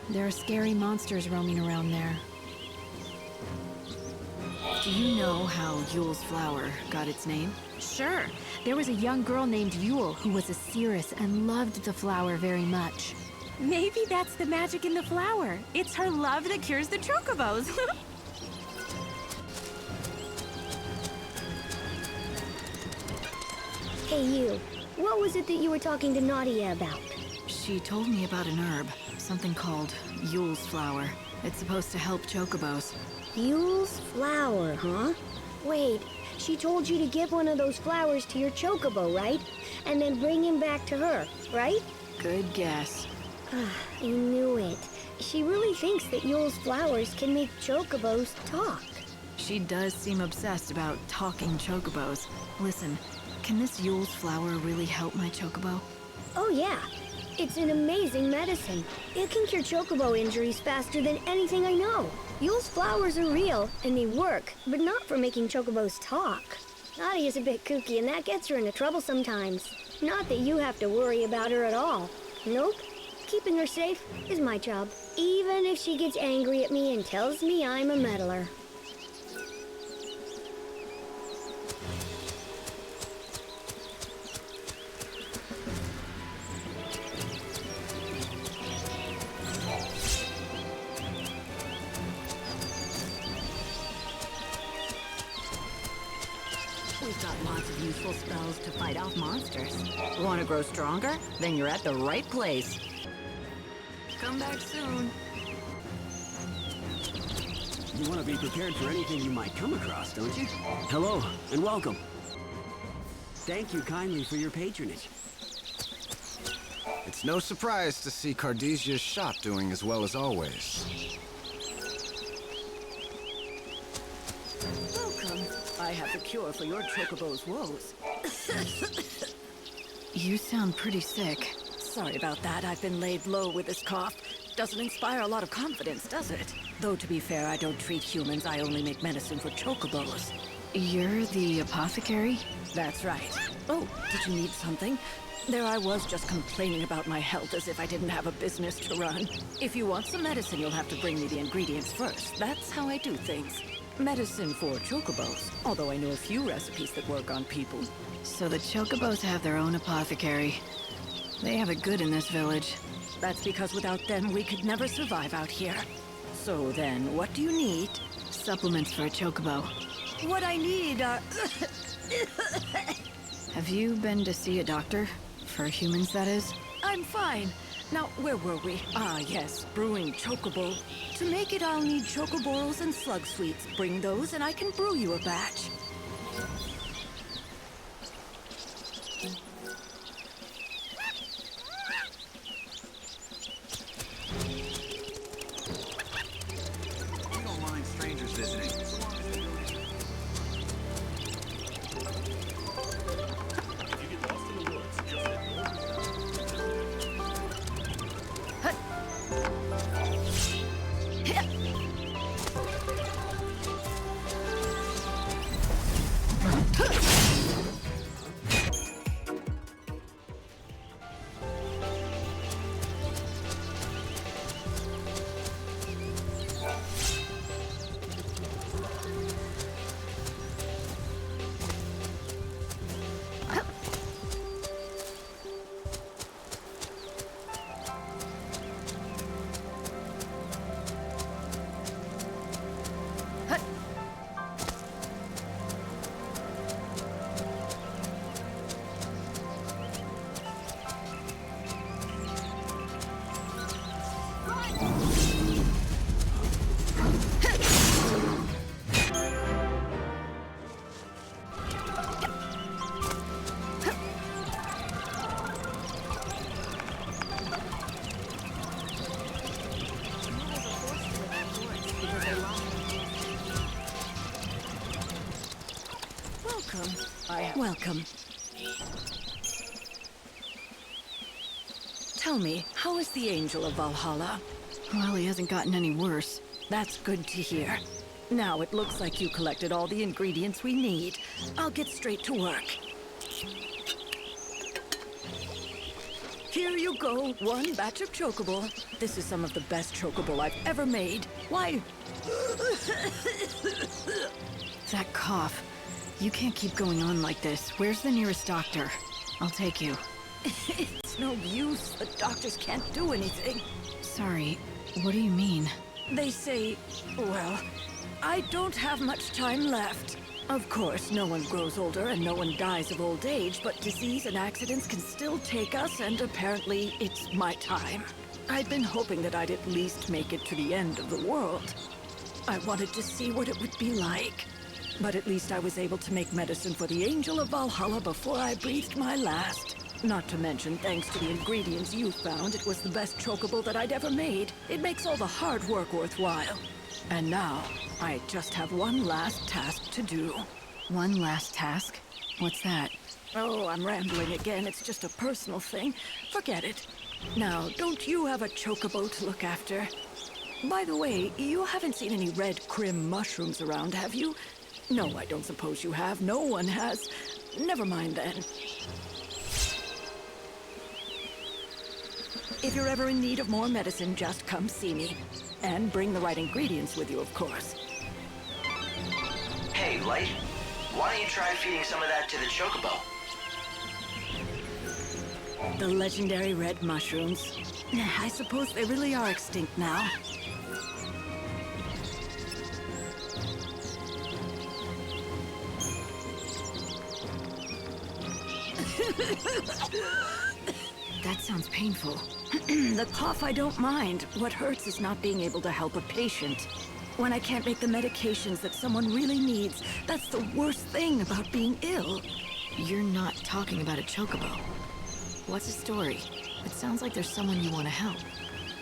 There are scary monsters roaming around there. Do you know how Yule's flower got its name? Sure. There was a young girl named Yule who was a seeress and loved the flower very much. Maybe that's the magic in the flower. It's her love that cures the chocobos. Hey, you. What was it that you were talking to Nadia about? She told me about an herb, something called Yule's flower. It's supposed to help chocobos. Yule's flower, huh? Wait, she told you to give one of those flowers to your chocobo, right? And then bring him back to her, right? Good guess. I knew it. She really thinks that Yule's flowers can make chocobos talk. She does seem obsessed about talking chocobos. Listen, can this Yule's flower really help my chocobo? Oh yeah. It's an amazing medicine. It can cure chocobo injuries faster than anything I know. Yule's flowers are real, and they work, but not for making chocobos talk. Nadia's a bit kooky, and that gets her into trouble sometimes. Not that you have to worry about her at all. Nope. Keeping her safe is my job, even if she gets angry at me and tells me I'm a meddler. We've got lots of useful spells to fight off monsters. Want to grow stronger? Then you're at the right place. Come back soon. You want to be prepared for anything you might come across, don't you? Hello, and welcome. Thank you kindly for your patronage. It's no surprise to see Cardesia's shop doing as well as always. Welcome. I have the cure for your chocobo's woes. You sound pretty sick. Sorry about that. I've been laid low with this cough. Doesn't inspire a lot of confidence, does it? Though, to be fair, I don't treat humans. I only make medicine for chocobos. You're the apothecary? That's right. Oh, did you need something? There I was just complaining about my health as if I didn't have a business to run. If you want some medicine, you'll have to bring me the ingredients first. That's how I do things. Medicine for chocobos, although I know a few recipes that work on people. So the chocobos have their own apothecary. They have it good in this village. That's because without them, we could never survive out here. So then, what do you need? Supplements for a chocobo. What I need are... Have you been to see a doctor? For humans, that is? I'm fine. Now, where were we? Ah, yes, brewing chocobo. To make it, I'll need chocoboros and slug sweets. Bring those and I can brew you a batch. We don't mind strangers visiting. If you get lost in the woods, welcome. Welcome. Tell me, how is the Angel of Valhalla? Well, he hasn't gotten any worse. That's good to hear. Now it looks like you collected all the ingredients we need. I'll get straight to work. Here you go, one batch of chocobo. This is some of the best chocobo I've ever made. Why? That cough. You can't keep going on like this. Where's the nearest doctor? I'll take you. It's no use. The doctors can't do anything. Sorry, what do you mean? They say, well, I don't have much time left. Of course, no one grows older and no one dies of old age, but disease and accidents can still take us, and apparently it's my time. I'd been hoping that I'd at least make it to the end of the world. I wanted to see what it would be like. But at least I was able to make medicine for the Angel of Valhalla before I breathed my last. Not to mention, thanks to the ingredients you found, it was the best chocobo that I'd ever made. It makes all the hard work worthwhile. And now, I just have one last task to do. One last task? What's that? Oh, I'm rambling again. It's just a personal thing. Forget it. Now, don't you have a chocobo to look after? By the way, you haven't seen any red crim mushrooms around, have you? No, I don't suppose you have. No one has. Never mind then. If you're ever in need of more medicine, just come see me. And bring the right ingredients with you, of course. Hey, Light. Why don't you try feeding some of that to the chocobo? The legendary red mushrooms. I suppose they really are extinct now. That sounds painful. The cough I don't mind. What hurts is not being able to help a patient. When I can't make the medications that someone really needs, that's the worst thing about being ill. You're not talking about a chocobo. What's the story? It sounds like there's someone you want to help.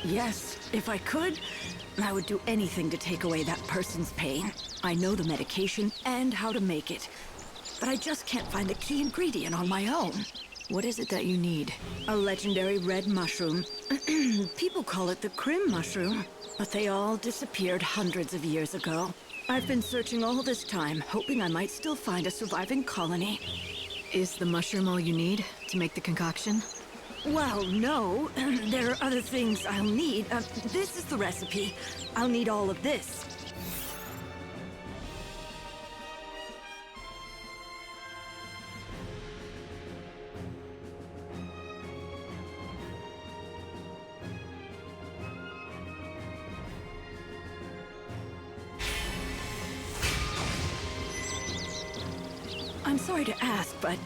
Yes, if I could, I would do anything to take away that person's pain. I know the medication and how to make it. But I just can't find the key ingredient on my own. What is it that you need? A legendary red mushroom. People call it the Crim mushroom, but they all disappeared hundreds of years ago. I've been searching all this time, hoping I might still find a surviving colony. Is the mushroom all you need to make the concoction? Well, no. There are other things I'll need. This is the recipe. I'll need all of this. I'm sorry to ask, but...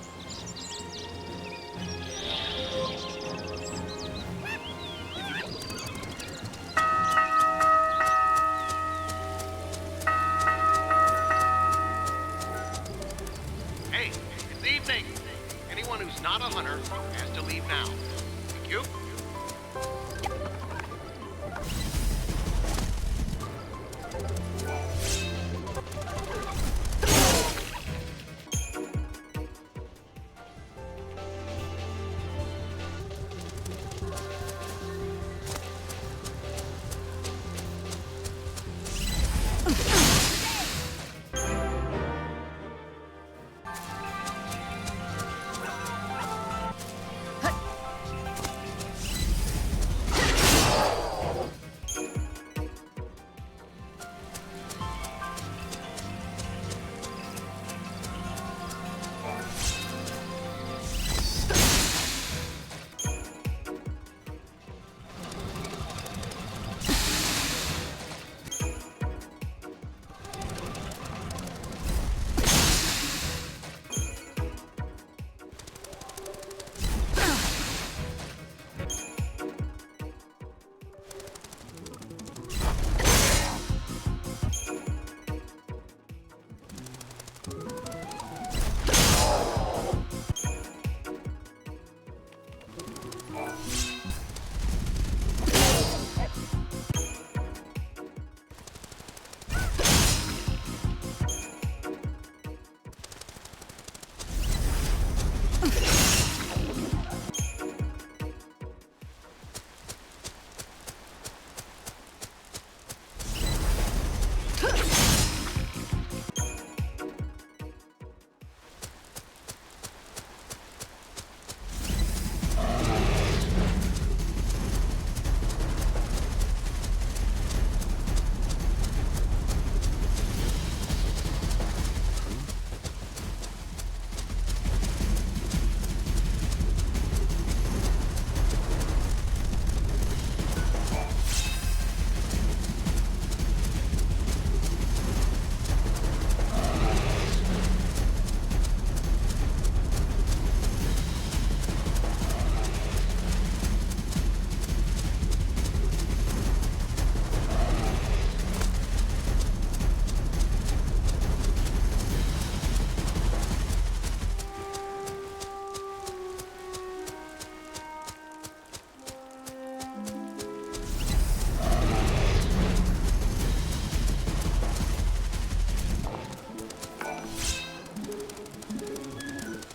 Hey, it's evening. Anyone who's not a hunter has to leave now. Thank you.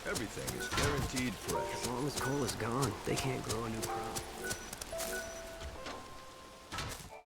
Everything is guaranteed fresh. As long as coal is gone, they can't grow a new crop.